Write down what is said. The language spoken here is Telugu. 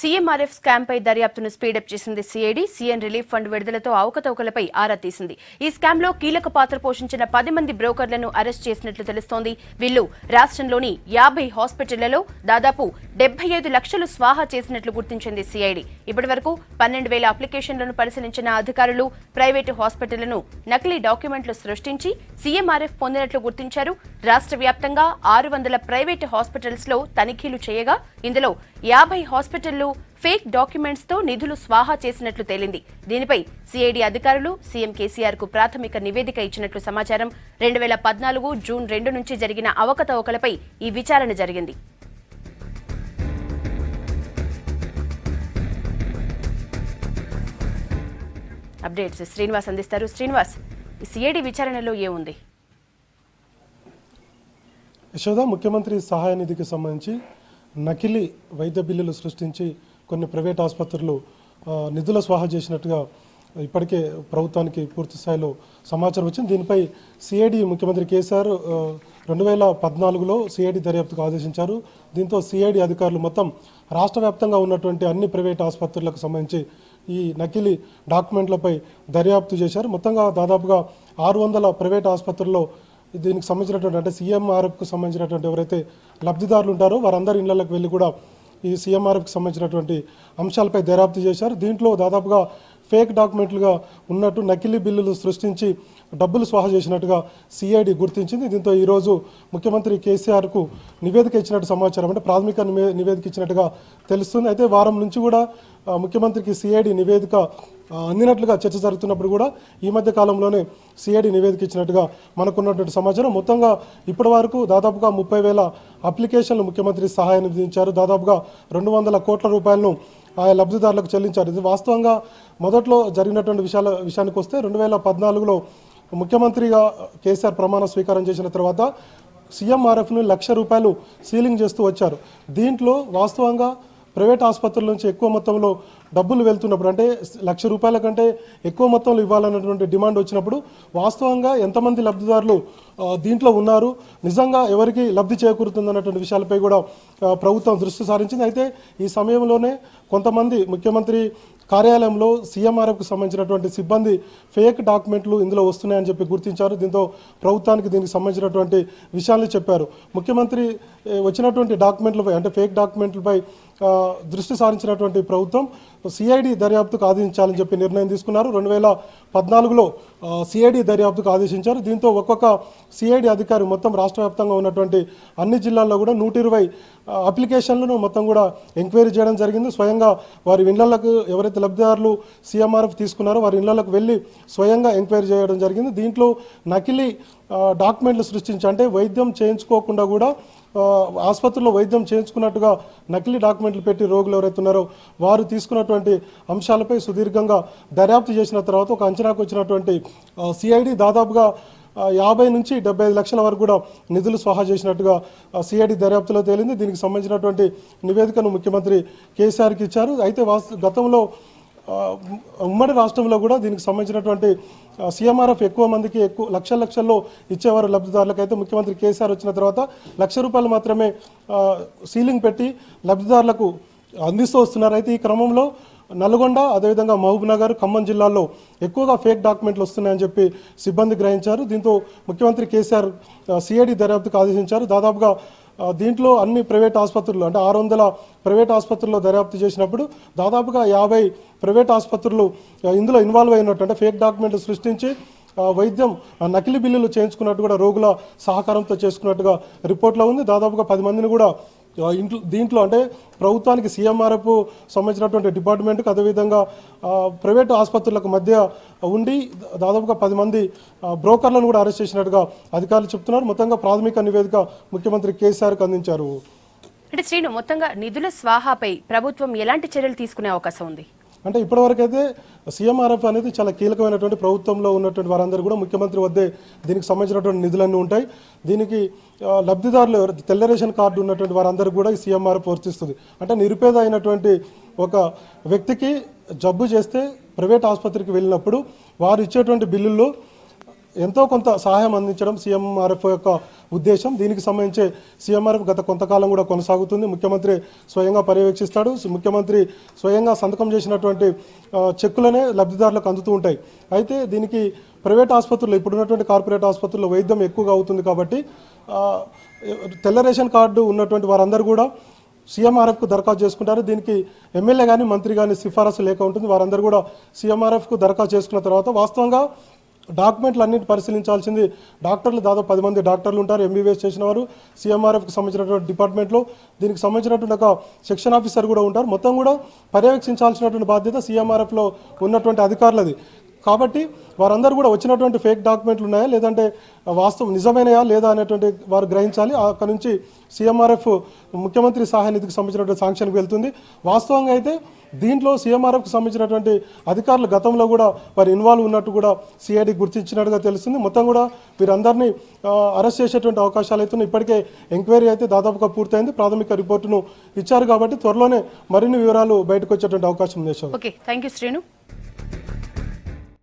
సీఎంఆర్ఎఫ్ స్కామ్ పై దర్యాప్తును స్పీడప్ చేసింది సిఐడి. సీఎం రిలీఫ్ ఫండ్ విడుదలతో అవకతవకలపై ఆరా తీసింది. ఈ స్కామ్ లో కీలక పాత్ర పోషించిన 10 మంది బ్రోకర్లను అరెస్ట్ చేసినట్లు తెలుస్తోంది. వీళ్లు రాష్ట్రంలోని 50 హాస్పిటళ్లలో దాదాపు 75 లక్షలు స్వాహా చేసినట్లు గుర్తించింది సిఐడి. ఇప్పటివరకు 12,000 అప్లికేషన్లను పరిశీలించిన అధికారులు ప్రైవేటు హాస్పిటళ్లను నకిలీ డాక్యుమెంట్లు సృష్టించి సీఎంఆర్ఎఫ్ పొందినట్లు గుర్తించారు. రాష్ట్ర వ్యాప్తంగా 600 ప్రైవేటు హాస్పిటల్స్ లో తనిఖీలు చేయగా ఇందులో 50 హాస్పిటళ్లు ఫేక్ డాక్యుమెంట్స్ తో నిధులు స్వాహా చేసినట్లు తేలింది. దీనిపై సిఐడి అధికారులు సీఎం కేసీఆర్ కు ప్రాథమిక నివేదిక ఇచ్చినట్లు సమాచారం. 2014 జూన్ 2 నుంచి జరిగిన అవకతవకలపై ఈ విచారణ జరిగింది. అప్డేట్స్ శ్రీనివాస్ అందిస్తారు. శ్రీనివాస్, ఈ సిఐడి విచారణలో ఏముంది? యశోద, ముఖ్యమంత్రి సహాయ నిధికి సంబంధించి నకిలీ వైద్య బిల్లులు సృష్టించి కొన్ని ప్రైవేట్ ఆసుపత్రులు నిధుల స్వాహా చేసినట్టుగా ఇప్పటికే ప్రభుత్వానికి పూర్తి స్థాయిలో సమాచారం వచ్చింది. దీనిపై సిఐడి ముఖ్యమంత్రి కేసీఆర్ 2014లో సిఐడి దర్యాప్తుకు ఆదేశించారు. దీంతో సిఐడి అధికారులు మొత్తం రాష్ట్ర వ్యాప్తంగా ఉన్నటువంటి అన్ని ప్రైవేట్ ఆసుపత్రులకు సంబంధించి ఈ నకిలీ డాక్యుమెంట్లపై దర్యాప్తు చేశారు. మొత్తంగా దాదాపుగా 600 ప్రైవేట్ ఆసుపత్రుల్లో దీనికి సంబంధించినటువంటి అంటే సీఎంఆర్ఎఫ్కు సంబంధించినటువంటి ఎవరైతే లబ్ధిదారులు ఉంటారో వారందరి ఇళ్లకు వెళ్ళి కూడా ఈ సీఎంఆర్ఎఫ్కి సంబంధించినటువంటి అంశాలపై దర్యాప్తు చేశారు. దీంట్లో దాదాపుగా ఫేక్ డాక్యుమెంట్లుగా ఉన్నట్టు నకిలీ బిల్లులు సృష్టించి డబ్బులు స్వాహా చేసినట్టుగా సిఐడి గుర్తించింది. దీంతో ఈరోజు ముఖ్యమంత్రి కేసీఆర్కు నివేదిక ఇచ్చినట్టు సమాచారం, అంటే ప్రాథమిక నివేదిక ఇచ్చినట్టుగా తెలుస్తుంది. అయితే వారం నుంచి కూడా ముఖ్యమంత్రికి సిఐడి నివేదిక అందినట్లుగా చర్చ జరుగుతున్నప్పుడు కూడా ఈ మధ్య కాలంలోనే సిఐడి నివేదిక ఇచ్చినట్టుగా మనకున్నటువంటి సమాచారం. మొత్తంగా ఇప్పటి వరకు దాదాపుగా 30,000 అప్లికేషన్లు ముఖ్యమంత్రి సహాయాన్ని విధించారు. దాదాపుగా 200 కోట్ల రూపాయలను ఆయా లబ్ధిదారులకు చెల్లించారు. ఇది వాస్తవంగా మొదట్లో జరిగినటువంటి విషయానికి వస్తే 2014లో ముఖ్యమంత్రిగా కేసీఆర్ ప్రమాణ స్వీకారం చేసిన తర్వాత సీఎంఆర్ఎఫ్ను ₹1,00,000 సీలింగ్ చేస్తూ వచ్చారు. దీంట్లో వాస్తవంగా ప్రైవేట్ ఆసుపత్రుల నుంచి ఎక్కువ మొత్తంలో డబ్బులు వెళ్తున్నప్పుడు, అంటే ₹1,00,000 కంటే ఎక్కువ మొత్తంలో ఇవ్వాలన్నటువంటి డిమాండ్ వచ్చినప్పుడు వాస్తవంగా ఎంతమంది లబ్ధిదారులు దీంట్లో ఉన్నారు, నిజంగా ఎవరికి లబ్ధి చేకూరుతుందన్నటువంటి విషయాలపై కూడా ప్రభుత్వం దృష్టి సారించింది. అయితే ఈ సమయంలోనే కొంతమంది ముఖ్యమంత్రి కార్యాలయంలో సీఎంఆర్ఎఫ్కు సంబంధించినటువంటి సిబ్బంది ఫేక్ డాక్యుమెంట్లు ఇందులో వస్తున్నాయని చెప్పి గుర్తించారు. దీంతో ప్రభుత్వానికి దీనికి సంబంధించినటువంటి విషయాన్ని చెప్పారు. ముఖ్యమంత్రి వచ్చినటువంటి డాక్యుమెంట్లపై అంటే ఫేక్ డాక్యుమెంట్లపై దృష్టి సారించినటువంటి ప్రభుత్వం సిఐడి దర్యాప్తుకు ఆదేశించాలని చెప్పి నిర్ణయం తీసుకున్నారు. 2014లో సిఐడి దర్యాప్తుకు ఆదేశించారు. దీంతో ఒక్కొక్క సిఐడి అధికారి మొత్తం రాష్ట్ర వ్యాప్తంగా ఉన్నటువంటి అన్ని జిల్లాల్లో కూడా 120 అప్లికేషన్లను మొత్తం కూడా ఎంక్వైరీ చేయడం జరిగింది. స్వయంగా వారి ఇళ్లకు ఎవరైతే లబ్ధిదారులు సీఎంఆర్ఎఫ్ తీసుకున్నారో వారి ఇళ్లకు వెళ్ళి స్వయంగా ఎంక్వైరీ చేయడం జరిగింది. దీంట్లో నకిలీ డాక్యుమెంట్లు సృష్టించి, అంటే వైద్యం చేయించుకోకుండా కూడా ఆసుపత్రిలో వైద్యం చేయించుకున్నట్టుగా నకిలీ డాక్యుమెంట్లు పెట్టి రోగులు ఎవరైతే ఉన్నారో వారు తీసుకున్నటువంటి అంశాలపై సుదీర్ఘంగా దర్యాప్తు చేసిన తర్వాత ఒక అంచనాకు వచ్చినటువంటి సిఐడి దాదాపుగా 50 నుంచి 75 లక్షల వరకు కూడా నిధులు స్వాహా చేసినట్టుగా సిఐడి దర్యాప్తులో తేలింది. దీనికి సంబంధించినటువంటి నివేదికను ముఖ్యమంత్రి కేసీఆర్కి ఇచ్చారు. అయితే గతంలో ఉమ్మడి రాష్ట్రంలో కూడా దీనికి సంబంధించినటువంటి సీఎంఆర్ఎఫ్ ఎక్కువ మందికి లక్షల్లో ఇచ్చేవారు లబ్ధిదారులకు. అయితే ముఖ్యమంత్రి కేసీఆర్ వచ్చిన తర్వాత ₹1,00,000 మాత్రమే సీలింగ్ పెట్టి లబ్ధిదారులకు అందిస్తూ వస్తున్నారు. అయితే ఈ క్రమంలో నల్గొండ, అదేవిధంగా మహబూబ్నగర్, ఖమ్మం జిల్లాల్లో ఎక్కువగా ఫేక్ డాక్యుమెంట్లు వస్తున్నాయని చెప్పి సిబ్బంది గ్రహించారు. దీంతో ముఖ్యమంత్రి కేసీఆర్ సిఐడి దర్యాప్తుకు ఆదేశించారు. దాదాపుగా దీంట్లో అన్ని ప్రైవేట్ ఆసుపత్రులు అంటే 600 ప్రైవేట్ ఆసుపత్రుల్లో దర్యాప్తు చేసినప్పుడు దాదాపుగా 50 ప్రైవేట్ ఆసుపత్రులు ఇందులో ఇన్వాల్వ్ అయినట్టు, అంటే ఫేక్ డాక్యుమెంట్లు సృష్టించి వైద్యం నకిలీ బిల్లులు చేయించుకున్నట్టు కూడా రోగుల సహకారంతో చేసుకున్నట్టుగా రిపోర్ట్లో ఉంది. దాదాపుగా 10 మందిని కూడా దీంట్లో అంటే ప్రభుత్వానికి సీఎంఆర్ఎఫ్ సంబంధించినటువంటి డిపార్ట్మెంట్కి అదేవిధంగా ప్రైవేటు ఆసుపత్రులకు మధ్య ఉండి దాదాపుగా 10 మంది బ్రోకర్లను కూడా అరెస్ట్ చేసినట్టుగా అధికారులు చెప్తున్నారు. మొత్తంగా ప్రాథమిక నివేదిక ముఖ్యమంత్రి కేసీఆర్కి అందించారు. అంటే శ్రీను, మొత్తంగా నిధుల స్వాహాపై ప్రభుత్వం ఎలాంటి చర్యలు తీసుకునే అవకాశం ఉంది? అంటే ఇప్పటివరకైతే సీఎంఆర్ఎఫ్ అనేది చాలా కీలకమైనటువంటి ప్రభుత్వంలో ఉన్నటువంటి వారందరూ కూడా ముఖ్యమంత్రి వద్దే దీనికి సంబంధించినటువంటి నిధులన్నీ ఉంటాయి. దీనికి లబ్ధిదారులు తెల్ల రేషన్ కార్డు ఉన్నటువంటి వారందరూ కూడా ఈ సీఎంఆర్ఎఫ్ వర్తిస్తుంది. అంటే నిరుపేద అయినటువంటి ఒక వ్యక్తికి జబ్బు చేస్తే ప్రైవేట్ ఆసుపత్రికి వెళ్ళినప్పుడు వారు ఇచ్చేటువంటి బిల్లుల్లో ఎంతో కొంత సహాయం అందించడం సీఎంఆర్ఎఫ్ యొక్క ఉద్దేశం. దీనికి సంబంధించి సీఎంఆర్ఎఫ్ గత కొంతకాలం కూడా కొనసాగుతుంది. ముఖ్యమంత్రి స్వయంగా పర్యవేక్షిస్తాడు. ముఖ్యమంత్రి స్వయంగా సంతకం చేసినటువంటి చెక్కులనే లబ్ధిదారులకు అందుతూ ఉంటాయి. అయితే దీనికి ప్రైవేట్ ఆసుపత్రుల్లో ఇప్పుడున్నటువంటి కార్పొరేట్ ఆసుపత్రుల్లో వైద్యం ఎక్కువగా అవుతుంది కాబట్టి తెల్ల రేషన్ కార్డు ఉన్నటువంటి వారందరూ కూడా సీఎంఆర్ఎఫ్కు దరఖాస్తు చేసుకుంటారు. దీనికి ఎమ్మెల్యే కానీ మంత్రి కానీ సిఫారసు లేక ఉంటుంది. వారందరూ కూడా సీఎంఆర్ఎఫ్కు దరఖాస్తు చేసుకున్న తర్వాత వాస్తవంగా డాక్యుమెంట్లు అన్నింటి పరిశీలించాల్సింది డాక్టర్లు. దాదాపు 10 మంది డాక్టర్లు ఉంటారు, ఎంబీబీఎస్ చేసిన వారు సీఎంఆర్ఎఫ్కి సంబంధించినటువంటి డిపార్ట్మెంట్లో. దీనికి సంబంధించినటువంటి ఒక సెక్షన్ ఆఫీసర్ కూడా ఉంటారు. మొత్తం కూడా పర్యవేక్షించాల్సినటువంటి బాధ్యత సీఎంఆర్ఎఫ్లో ఉన్నటువంటి అధికారులది. కాబట్టి వారందరూ కూడా వచ్చినటువంటి ఫేక్ డాక్యుమెంట్లు ఉన్నాయా లేదంటే వాస్తవం నిజమైనయా లేదా అనేటువంటి వారు గ్రహించాలి. అక్కడ నుంచి సీఎంఆర్ఎఫ్ ముఖ్యమంత్రి సహాయ నిధికి సంబంధించినటువంటి శాంక్షన్కి వెళ్తుంది. వాస్తవంగా అయితే దీంట్లో సీఎంఆర్ఎఫ్కి సంబంధించినటువంటి అధికారులు గతంలో కూడా వారు ఇన్వాల్వ్ ఉన్నట్టు కూడా సిఐడి గుర్తించినట్టుగా తెలుస్తుంది. మొత్తం కూడా వీరందరినీ అరెస్ట్ చేసేటువంటి అవకాశాలు అయితే ఇప్పటికే ఎంక్వైరీ అయితే దాదాపుగా పూర్తయింది. ప్రాథమిక రిపోర్టును ఇచ్చారు కాబట్టి త్వరలోనే మరిన్ని వివరాలు బయటకు వచ్చేటువంటి అవకాశం ఉంది. Okay, thank you Srinu.